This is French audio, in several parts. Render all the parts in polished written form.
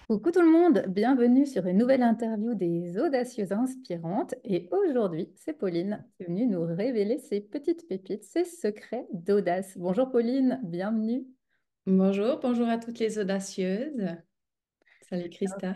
Coucou tout le monde, bienvenue sur une nouvelle interview des Audacieuses Inspirantes. Et aujourd'hui, c'est Pauline qui est venue nous révéler ses petites pépites, ses secrets d'audace. Bonjour Pauline, bienvenue. Bonjour, bonjour à toutes les audacieuses. Salut Christa.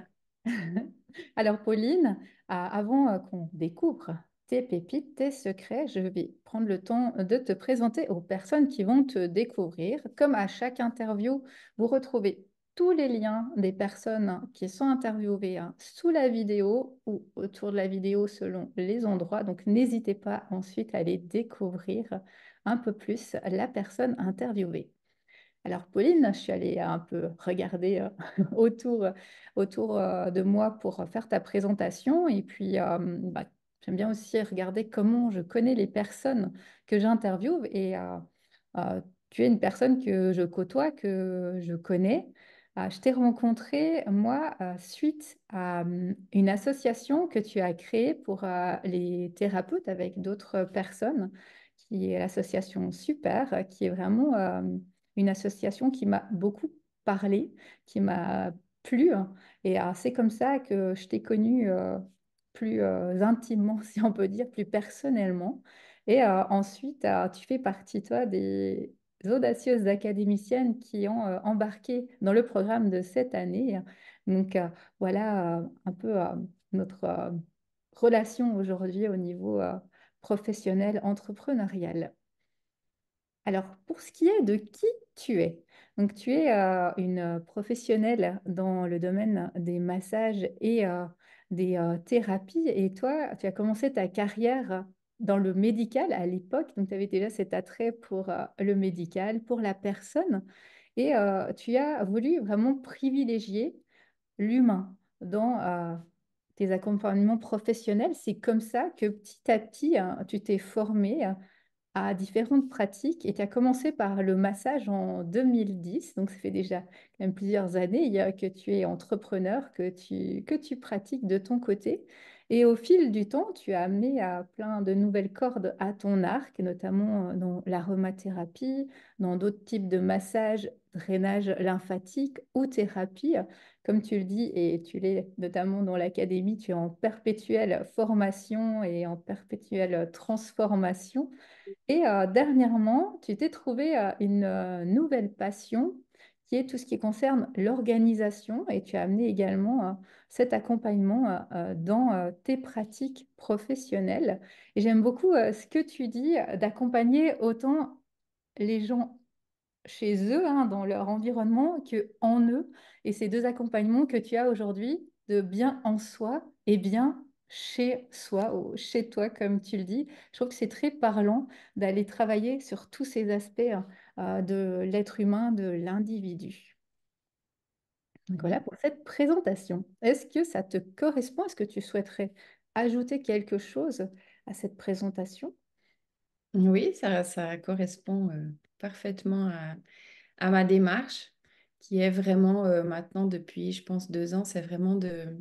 Alors Pauline, avant qu'on découvre tes pépites, tes secrets, je vais prendre le temps de te présenter aux personnes qui vont te découvrir. Comme à chaque interview, vous retrouvez tous les liens des personnes qui sont interviewées sous la vidéo ou autour de la vidéo selon les endroits. Donc n'hésitez pas ensuite à aller découvrir un peu plus la personne interviewée. Alors, Pauline, je suis allée un peu regarder autour, autour de moi pour faire ta présentation. Et puis, j'aime bien aussi regarder comment je connais les personnes que j'interviewe. Et tu es une personne que je côtoie, que je connais. Je t'ai rencontrée, moi, suite à une association que tu as créée pour les thérapeutes avec d'autres personnes, qui est l'association Super, qui est vraiment une association qui m'a beaucoup parlé, qui m'a plu, hein. Et c'est comme ça que je t'ai connue plus intimement, si on peut dire, plus personnellement. Et ensuite, tu fais partie, toi, des audacieuses académiciennes qui ont embarqué dans le programme de cette année. Donc, voilà un peu notre relation aujourd'hui au niveau professionnel, entrepreneurial. Alors, pour ce qui est de qui tu es, donc tu es une professionnelle dans le domaine des massages et des thérapies. Et toi, tu as commencé ta carrière dans le médical à l'époque. Donc, tu avais déjà cet attrait pour le médical, pour la personne. Et tu as voulu vraiment privilégier l'humain dans tes accompagnements professionnels. C'est comme ça que petit à petit, hein, tu t'es formé à différentes pratiques et tu as commencé par le massage en 2010, donc ça fait déjà quand même plusieurs années que tu es entrepreneur, que tu pratiques de ton côté. Et au fil du temps, tu as amené à plein de nouvelles cordes à ton arc, notamment dans l'aromathérapie, dans d'autres types de massages, drainage lymphatique ou thérapie. Comme tu le dis, et tu l'es notamment dans l'académie, tu es en perpétuelle formation et en perpétuelle transformation. Et dernièrement, tu t'es trouvé une nouvelle passion qui est tout ce qui concerne l'organisation et tu as amené également cet accompagnement dans tes pratiques professionnelles. Et j'aime beaucoup ce que tu dis d'accompagner autant les gens chez eux, hein, dans leur environnement, que en eux. Et ces deux accompagnements que tu as aujourd'hui, de bien en soi et bien chez soi, ou chez toi, comme tu le dis, je trouve que c'est très parlant d'aller travailler sur tous ces aspects de l'être humain, de l'individu. Donc voilà pour cette présentation. Est-ce que ça te correspond? Est-ce que tu souhaiterais ajouter quelque chose à cette présentation? Oui, ça correspond parfaitement à ma démarche, qui est vraiment maintenant depuis, je pense, 2 ans, c'est vraiment de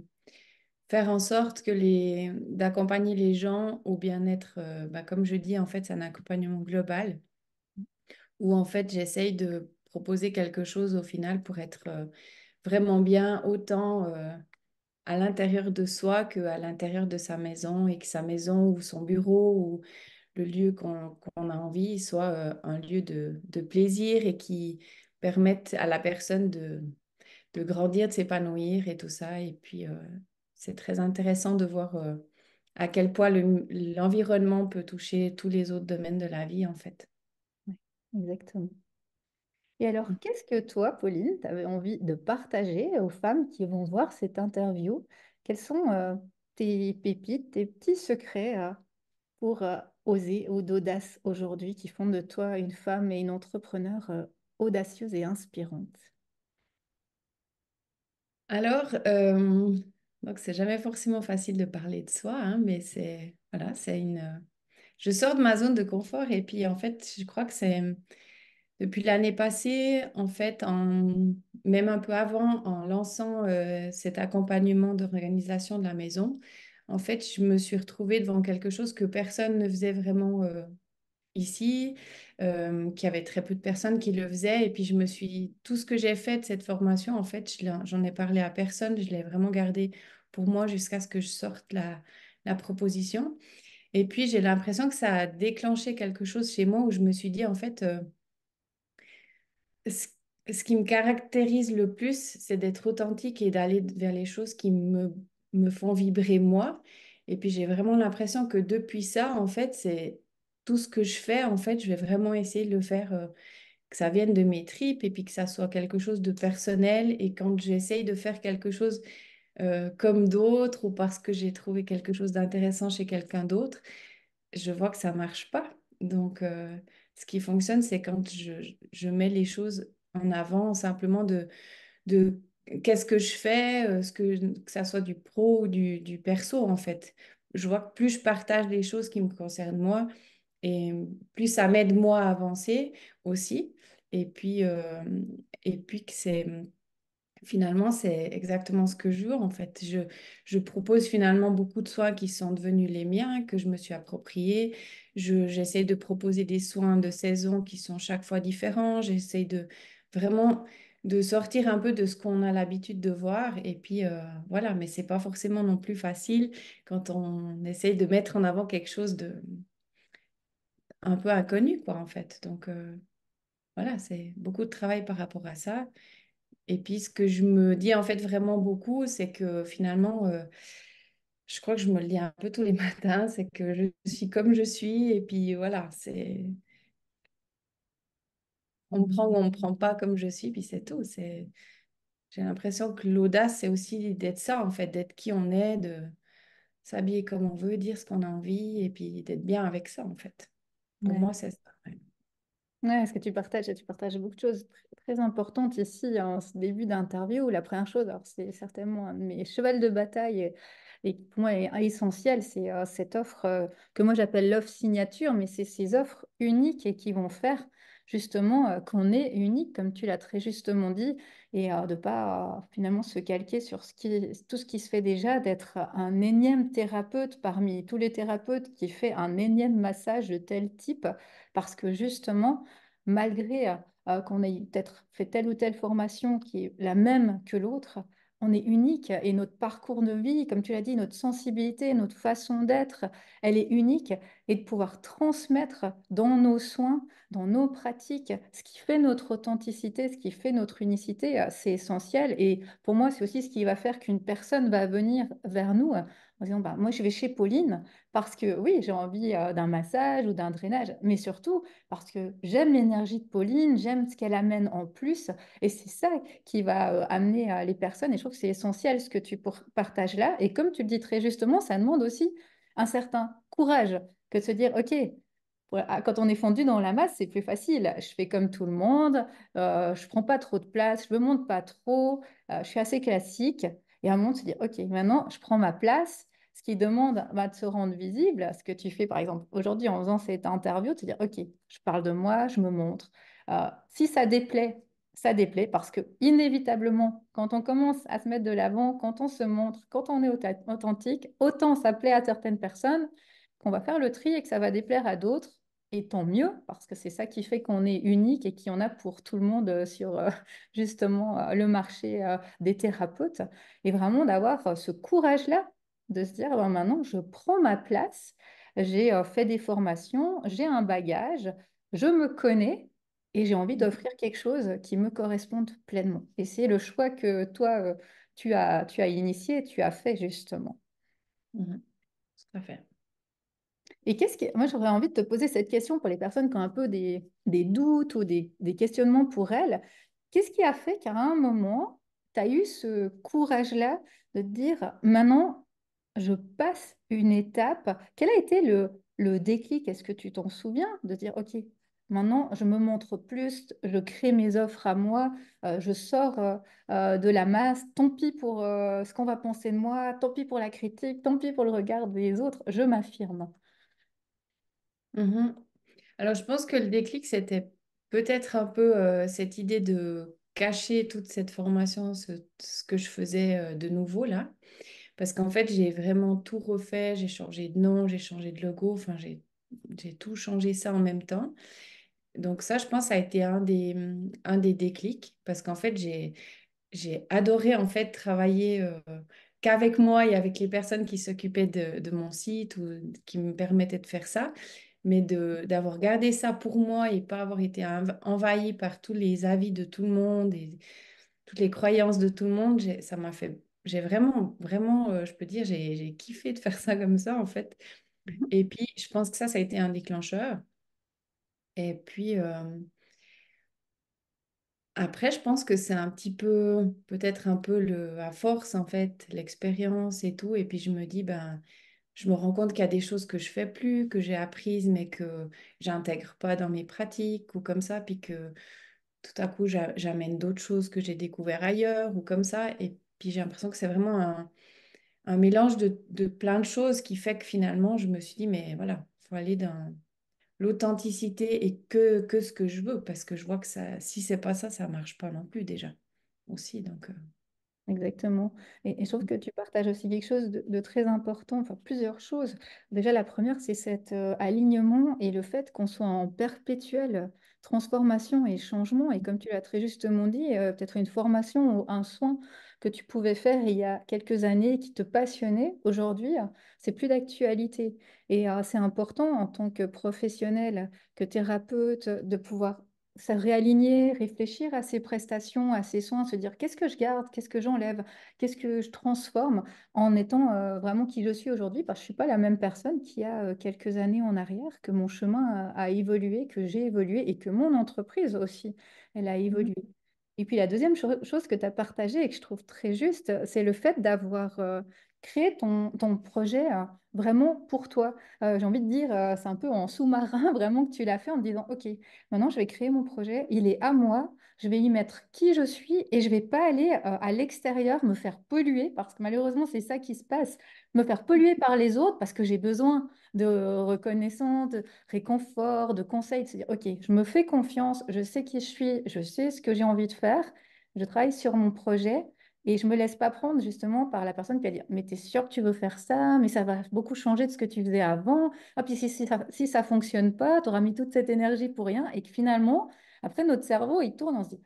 faire en sorte d'accompagner les gens au bien-être. Comme je dis, en fait, c'est un accompagnement global où en fait, j'essaye de proposer quelque chose au final pour être vraiment bien autant. À l'intérieur de soi qu'à l'intérieur de sa maison et que sa maison ou son bureau ou le lieu qu'on a envie soit un lieu de plaisir et qui permette à la personne de grandir, de s'épanouir et tout ça. Et puis, c'est très intéressant de voir à quel point l'environnement peut toucher tous les autres domaines de la vie, en fait. Oui, exactement. Et alors, qu'est-ce que toi, Pauline, tu avais envie de partager aux femmes qui vont voir cette interview? Quels sont tes pépites, tes petits secrets pour oser ou d'audace aujourd'hui qui font de toi une femme et une entrepreneure audacieuse et inspirante? Alors, donc c'est jamais forcément facile de parler de soi, hein, mais c'est voilà, je sors de ma zone de confort et puis en fait, je crois que c'est depuis l'année passée, en fait, même un peu avant, en lançant cet accompagnement d'organisation de la maison, en fait, je me suis retrouvée devant quelque chose que personne ne faisait vraiment ici, qu'il y avait très peu de personnes qui le faisaient. Et puis tout ce que j'ai fait de cette formation, en fait, j'en ai parlé à personne. Je l'ai vraiment gardé pour moi jusqu'à ce que je sorte la proposition. Et puis, j'ai l'impression que ça a déclenché quelque chose chez moi où je me suis dit, en fait, ce, ce qui me caractérise le plus, c'est d'être authentique et d'aller vers les choses qui me font vibrer moi. Et puis j'ai vraiment l'impression que depuis ça, en fait, c'est tout ce que je fais, en fait, je vais vraiment essayer de le faire, que ça vienne de mes tripes et puis que ça soit quelque chose de personnel. Et quand j'essaye de faire quelque chose comme d'autres ou parce que j'ai trouvé quelque chose d'intéressant chez quelqu'un d'autre, je vois que ça marche pas. Donc, ce qui fonctionne, c'est quand je mets les choses en avant, simplement de qu'est-ce que je fais, que ça soit du pro ou du perso, en fait. Je vois que plus je partage les choses qui me concernent moi, et plus ça m'aide moi à avancer aussi. Et puis, euh, et puis que c'est finalement, c'est exactement ce que je veux en fait. Je propose finalement beaucoup de soins qui sont devenus les miens, que je me suis appropriés. J'essaie de proposer des soins de saison qui sont chaque fois différents. J'essaie de vraiment de sortir un peu de ce qu'on a l'habitude de voir. Et puis voilà, mais c'est pas forcément non plus facile quand on essaye de mettre en avant quelque chose de un peu inconnu, quoi, en fait. Donc voilà, c'est beaucoup de travail par rapport à ça. Et puis, ce que je me dis en fait vraiment beaucoup, c'est que finalement, je crois que je me le dis un peu tous les matins, c'est que je suis comme je suis. Et puis voilà, on me prend ou on me prend pas comme je suis, puis c'est tout. J'ai l'impression que l'audace, c'est aussi d'être ça, en fait, d'être qui on est, de s'habiller comme on veut, dire ce qu'on a envie, et puis d'être bien avec ça, en fait. Pour Ouais. moi, c'est ça. Ouais. Ouais, ce que tu partages beaucoup de choses très importantes ici en ce début d'interview. La première chose, alors c'est certainement un de mes chevals de bataille et qui pour moi est essentiel, c'est cette offre que moi j'appelle l'offre signature, mais c'est ces offres uniques et qui vont faire justement qu'on est unique, comme tu l'as très justement dit, et de pas finalement se calquer sur tout ce qui se fait déjà, d'être un énième thérapeute parmi tous les thérapeutes qui fait un énième massage de tel type, parce que justement, malgré qu'on ait peut-être fait telle ou telle formation qui est la même que l'autre, on est unique et notre parcours de vie, comme tu l'as dit, notre sensibilité, notre façon d'être, elle est unique et de pouvoir transmettre dans nos soins, dans nos pratiques, ce qui fait notre authenticité, ce qui fait notre unicité, c'est essentiel. Et pour moi, c'est aussi ce qui va faire qu'une personne va venir vers nous en disant, bah, moi, je vais chez Pauline parce que oui, j'ai envie d'un massage ou d'un drainage, mais surtout parce que j'aime l'énergie de Pauline, j'aime ce qu'elle amène en plus, et c'est ça qui va amener les personnes, et je trouve que c'est essentiel ce que tu partages là, et comme tu le dis très justement, ça demande aussi un certain courage que de se dire, OK, quand on est fondu dans la masse, c'est plus facile. Je fais comme tout le monde, je prends pas trop de place, je me monte pas trop, je suis assez classique. Et à un moment, de se dire, OK, maintenant, je prends ma place, ce qui demande de se rendre visible, ce que tu fais par exemple aujourd'hui en faisant cette interview, de te dire, OK, je parle de moi, je me montre. Si ça déplaît parce que inévitablement, quand on commence à se mettre de l'avant, quand on se montre, quand on est authentique, autant ça plaît à certaines personnes qu'on va faire le tri et que ça va déplaire à d'autres. Et tant mieux, parce que c'est ça qui fait qu'on est unique et qu'il y en a pour tout le monde sur justement le marché des thérapeutes. Et vraiment d'avoir ce courage-là de se dire, ben, maintenant, je prends ma place, j'ai fait des formations, j'ai un bagage, je me connais et j'ai envie d'offrir quelque chose qui me corresponde pleinement. Et c'est le choix que toi, tu as initié, tu as fait justement. Mhm. Tout à fait. Et moi, j'aurais envie de te poser cette question pour les personnes qui ont un peu des doutes ou des questionnements pour elles. Qu'est-ce qui a fait qu'à un moment, tu as eu ce courage-là de te dire, maintenant, je passe une étape. Quel a été le déclic? Est-ce que tu t'en souviens de dire, OK, maintenant, je me montre plus, je crée mes offres à moi, je sors de la masse, tant pis pour ce qu'on va penser de moi, tant pis pour la critique, tant pis pour le regard des autres, je m'affirme. Mhm. Alors, je pense que le déclic, c'était peut-être un peu cette idée de cacher toute cette formation, ce que je faisais de nouveau là. Parce qu'en fait, j'ai vraiment tout refait. J'ai changé de nom, j'ai changé de logo. Enfin, j'ai j'ai tout changé ça en même temps. Donc ça, je pense, ça a été un des déclics parce qu'en fait, j'ai adoré en fait travailler qu'avec moi et avec les personnes qui s'occupaient de mon site ou qui me permettaient de faire ça, mais d'avoir gardé ça pour moi et pas avoir été envahi par tous les avis de tout le monde et toutes les croyances de tout le monde, ça m'a fait, j'ai vraiment, vraiment, je peux dire, j'ai kiffé de faire ça comme ça en fait. Mhm. Et puis, je pense que ça a été un déclencheur. Et puis, après, je pense que c'est un petit peu, peut-être un peu à force, en fait, l'expérience et tout. Et puis, je me dis, ben, je me rends compte qu'il y a des choses que je fais plus, que j'ai apprises, mais que j'intègre pas dans mes pratiques ou comme ça. Puis que tout à coup, j'amène d'autres choses que j'ai découvert ailleurs ou comme ça. Et puis, j'ai l'impression que c'est vraiment un mélange de plein de choses qui fait que finalement, je me suis dit, mais voilà, il faut aller dans l'authenticité et que ce que je veux, parce que je vois que ça, si c'est pas ça, ça marche pas non plus déjà aussi. Donc, Exactement. Et je trouve que tu partages aussi quelque chose de très important, enfin plusieurs choses. Déjà, la première, c'est cet alignement et le fait qu'on soit en perpétuelle transformation et changement. Et comme tu l'as très justement dit, peut-être une formation ou un soin que tu pouvais faire il y a quelques années qui te passionnait, aujourd'hui, c'est plus d'actualité. Et c'est important en tant que professionnel, que thérapeute, de pouvoir se réaligner, réfléchir à ses prestations, à ses soins, se dire qu'est-ce que je garde, qu'est-ce que j'enlève, qu'est-ce que je transforme en étant vraiment qui je suis aujourd'hui, parce que je ne suis pas la même personne qu'il y a quelques années en arrière, que mon chemin a évolué, que j'ai évolué et que mon entreprise aussi, elle a mhm. évolué. Et puis la deuxième chose que tu as partagée et que je trouve très juste, c'est le fait d'avoir créé ton projet vraiment pour toi. J'ai envie de dire, c'est un peu en sous-marin vraiment que tu l'as fait en te disant, OK, maintenant je vais créer mon projet, il est à moi, je vais y mettre qui je suis et je vais pas aller à l'extérieur me faire polluer parce que malheureusement c'est ça qui se passe, me faire polluer par les autres parce que j'ai besoin de reconnaissance, de réconfort, de conseils, de se dire, OK, je me fais confiance, je sais qui je suis, je sais ce que j'ai envie de faire, je travaille sur mon projet et je me laisse pas prendre justement par la personne qui va dire, mais tu es sûr que tu veux faire ça, mais ça va beaucoup changer de ce que tu faisais avant. Ah, puis si ça fonctionne pas, tu auras mis toute cette énergie pour rien et que finalement, après notre cerveau, il tourne, on se dit,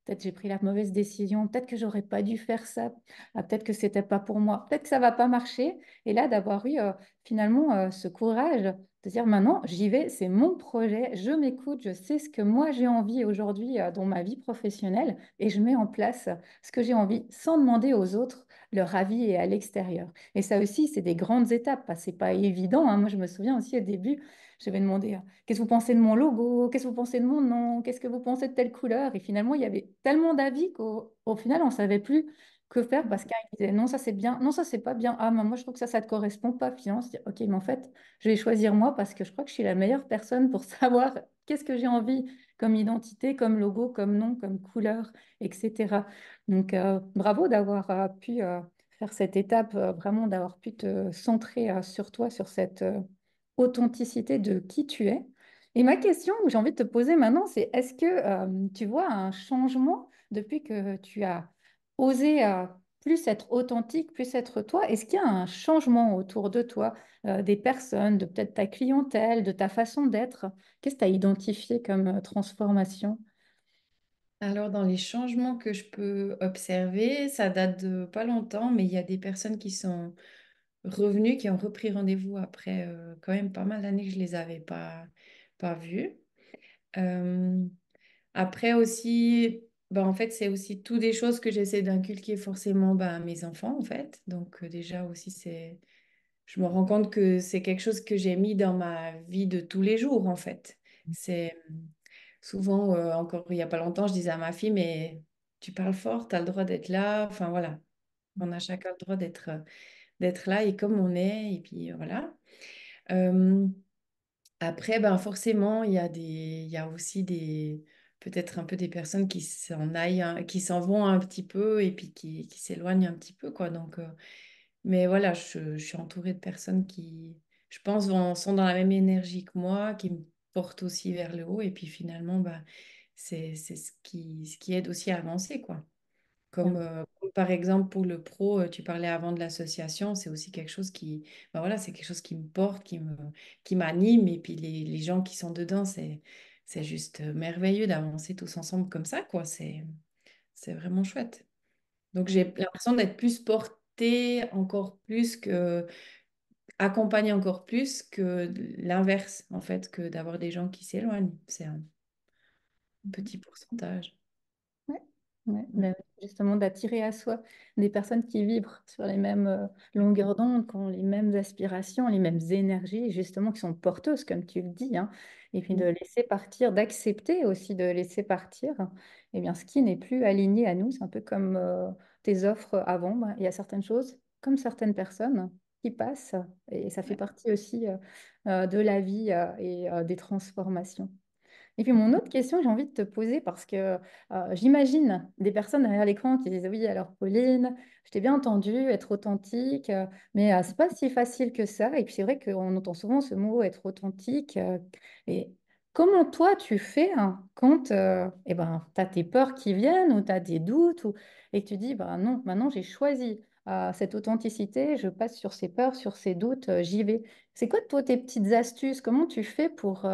peut-être j'ai pris la mauvaise décision, peut-être que j'aurais pas dû faire ça, ah, peut-être que c'était pas pour moi, peut-être que ça va pas marcher. Et là, d'avoir eu finalement ce courage de dire maintenant, j'y vais, c'est mon projet, je m'écoute, je sais ce que moi j'ai envie aujourd'hui dans ma vie professionnelle et je mets en place ce que j'ai envie sans demander aux autres leur avis et à l'extérieur. Et ça aussi, c'est des grandes étapes, parce que c'est pas évident, hein. Moi, je me souviens aussi au début, je vais demander qu'est-ce que vous pensez de mon logo? Qu'est-ce que vous pensez de mon nom? Qu'est-ce que vous pensez de telle couleur? Et finalement, il y avait tellement d'avis qu'au final, on ne savait plus que faire parce qu'un il disait non, ça c'est bien, non, ça c'est pas bien. Ah, mais moi je trouve que ça ne te correspond pas. Finalement, on se dit ok, mais en fait, je vais choisir moi parce que je crois que je suis la meilleure personne pour savoir qu'est-ce que j'ai envie comme identité, comme logo, comme nom, comme couleur, etc. Donc, bravo d'avoir pu faire cette étape, vraiment d'avoir pu te centrer sur toi, sur cette authenticité de qui tu es. Et ma question que j'ai envie de te poser maintenant, c'est est-ce que tu vois un changement depuis que tu as osé plus être authentique, plus être toi? Est-ce qu'il y a un changement autour de toi, des personnes, de peut-être ta clientèle, de ta façon d'être? Qu'est-ce que tu as identifié comme transformation? Alors, dans les changements que je peux observer, ça date de pas longtemps, mais il y a des personnes qui sont revenues, qui ont repris rendez-vous après quand même pas mal d'années que je les avais pas vues. Euh, Après aussi, ben, en fait, c'est aussi tout des choses que j'essaie d'inculquer forcément ben, à mes enfants, en fait. Donc, déjà aussi, je me rends compte que c'est quelque chose que j'ai mis dans ma vie de tous les jours, en fait. C'est souvent, encore il n'y a pas longtemps, je disais à ma fille, mais tu parles fort, tu as le droit d'être là. Enfin, voilà. On a chacun le droit d'être là et comme on est. Et puis, voilà. Euh, Après, ben forcément, il y a aussi peut-être un peu des personnes qui s'en aillent, qui s'en vont un petit peu et puis qui s'éloignent un petit peu, quoi. Donc, mais voilà, je suis entourée de personnes qui, je pense, sont dans la même énergie que moi, qui me portent aussi vers le haut et puis finalement, ben, c'est ce qui aide aussi à avancer, quoi. Bien. Comme par exemple pour le pro, tu parlais avant de l'association, c'est aussi quelque chose ben voilà, c'est quelque chose qui me porte, qui m'anime. Et puis les gens qui sont dedans, c'est juste merveilleux d'avancer tous ensemble comme ça, quoi. C'est vraiment chouette. Donc j'ai l'impression d'être plus portée encore plus que, accompagnée encore plus que l'inverse, en fait, que d'avoir des gens qui s'éloignent. C'est un petit pourcentage. Ouais, ouais, Ouais. ben, justement d'attirer à soi des personnes qui vibrent sur les mêmes longueurs d'onde, qui ont les mêmes aspirations, les mêmes énergies, justement qui sont porteuses, comme tu le dis, hein. Et puis de laisser partir, d'accepter aussi de laisser partir, eh bien, ce qui n'est plus aligné à nous. C'est un peu comme tes offres avant. Ben, il y a certaines choses, comme certaines personnes, qui passent, et ça fait Ouais. partie aussi de la vie et des transformations. Et puis mon autre question, j'ai envie de te poser parce que j'imagine des personnes derrière l'écran qui disent oui, alors Pauline, je t'ai bien entendu être authentique, mais c'est pas si facile que ça. Et puis c'est vrai qu'on entend souvent ce mot être authentique. Et comment toi tu fais hein, quand eh ben, tu as tes peurs qui viennent ou tu as des doutes et que tu dis bah, non, maintenant j'ai choisi cette authenticité, je passe sur ces peurs, sur ces doutes, j'y vais. C'est quoi toi tes petites astuces? Comment tu fais pour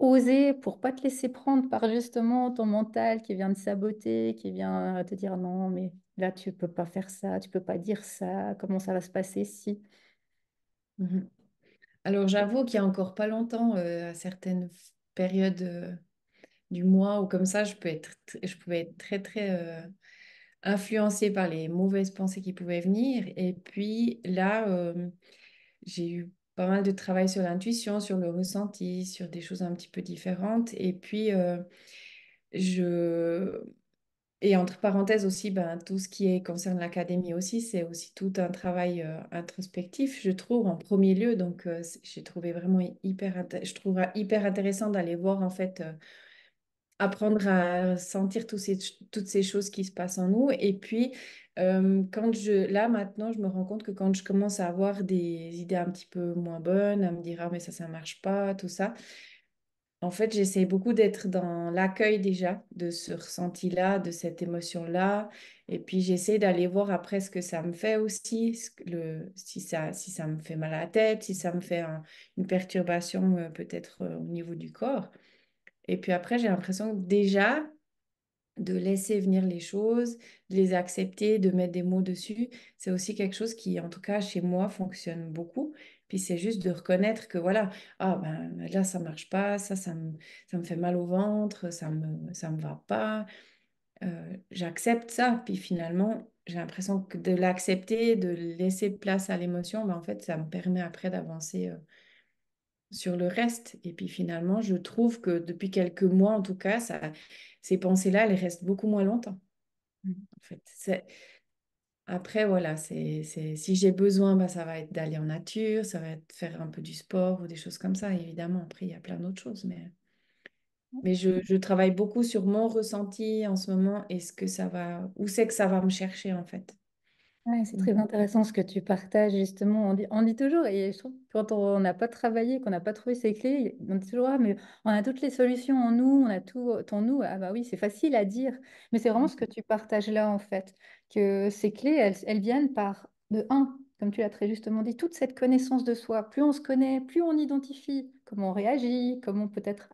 oser pour pas te laisser prendre par justement ton mental qui vient te saboter, qui vient te dire non, mais là tu peux pas faire ça, tu peux pas dire ça, comment ça va se passer si. Mhm. Alors, j'avoue qu'il y a encore pas longtemps, à certaines périodes du mois ou comme ça, je pouvais être très, très influencée par les mauvaises pensées qui pouvaient venir. Et puis là, j'ai eu pas mal de travail sur l'intuition, sur le ressenti, sur des choses un petit peu différentes. Et puis, je... Et entre parenthèses aussi, ben, tout ce qui concerne l'académie aussi, c'est aussi tout un travail introspectif, je trouve, en premier lieu. Donc, j'ai trouvé vraiment je trouve hyper intéressant d'aller voir, en fait, apprendre à sentir toutes ces choses qui se passent en nous. Et puis, là, maintenant, je me rends compte que quand je commence à avoir des idées un petit peu moins bonnes, à me dire, ah, mais ça marche pas, tout ça, en fait, j'essaie beaucoup d'être dans l'accueil déjà de ce ressenti-là, de cette émotion-là. Et puis, j'essaie d'aller voir après ce que ça me fait aussi, si ça me fait mal à la tête, si ça me fait une perturbation peut-être au niveau du corps. Et puis après, j'ai l'impression que déjà, de laisser venir les choses, de les accepter, de mettre des mots dessus, c'est aussi quelque chose qui, en tout cas, chez moi, fonctionne beaucoup. Puis c'est juste de reconnaître que voilà, ah ben là, ça marche pas, ça me fait mal au ventre, ça me va pas. J'accepte ça. Puis finalement, j'ai l'impression que de l'accepter, de laisser place à l'émotion, ben, en fait, ça me permet après d'avancer sur le reste. Et puis finalement, je trouve que depuis quelques mois, en tout cas, ces pensées-là, elles restent beaucoup moins longtemps. En fait, après, voilà, si j'ai besoin, bah, ça va être d'aller en nature, ça va être faire un peu du sport ou des choses comme ça. Évidemment, après, il y a plein d'autres choses. Mais je travaille beaucoup sur mon ressenti en ce moment et où c'est que ça va me chercher, en fait. Ouais, c'est Mm. très intéressant ce que tu partages, justement. On dit toujours, et je trouve que quand on n'a pas travaillé, qu'on n'a pas trouvé ces clés, on dit toujours, ah, mais on a toutes les solutions en nous, on a tout en nous. Ah bah oui, c'est facile à dire, mais c'est vraiment ce que tu partages là, en fait, que ces clés, elles viennent par, de un, comme tu l'as très justement dit, toute cette connaissance de soi. Plus on se connaît, plus on identifie comment on réagit, comment peut-être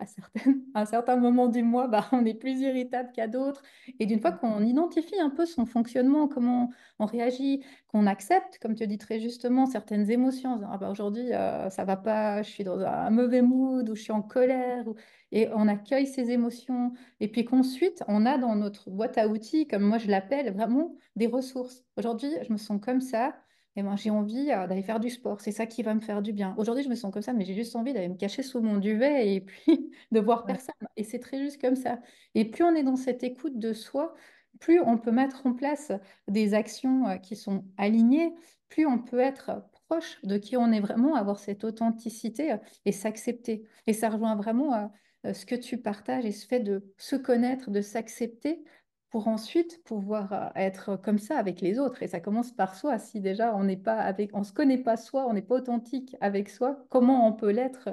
à certains moments du mois, bah, on est plus irritable qu'à d'autres. Et d'une fois qu'on identifie un peu son fonctionnement, comment on réagit, qu'on accepte, comme tu dis très justement, certaines émotions. En disant, ah bah aujourd'hui, ça va pas, je suis dans un mauvais mood ou je suis en colère. Et on accueille ces émotions. Et puis qu'ensuite, on a dans notre boîte à outils, comme moi je l'appelle, vraiment des ressources. Aujourd'hui, je me sens comme ça. Et ben, j'ai envie d'aller faire du sport. C'est ça qui va me faire du bien. Aujourd'hui, je me sens comme ça, mais j'ai juste envie d'aller me cacher sous mon duvet et puis de voir Ouais. personne. Et c'est très juste comme ça. Et plus on est dans cette écoute de soi, plus on peut mettre en place des actions qui sont alignées, plus on peut être proche de qui on est vraiment, avoir cette authenticité et s'accepter. Et ça rejoint vraiment ce que tu partages et ce fait de se connaître, de s'accepter pour ensuite pouvoir être comme ça avec les autres. Et ça commence par soi. Si déjà on n'est pas avec, on se connaît pas soi, on n'est pas authentique avec soi, comment on peut l'être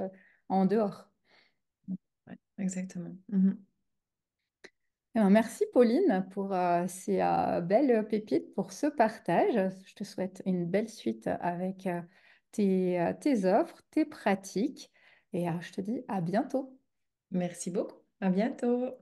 en dehors? Ouais, exactement. Mhm. Eh ben, merci Pauline pour ces belles pépites, pour ce partage. Je te souhaite une belle suite avec tes offres, tes pratiques et je te dis à bientôt. Merci beaucoup. À bientôt.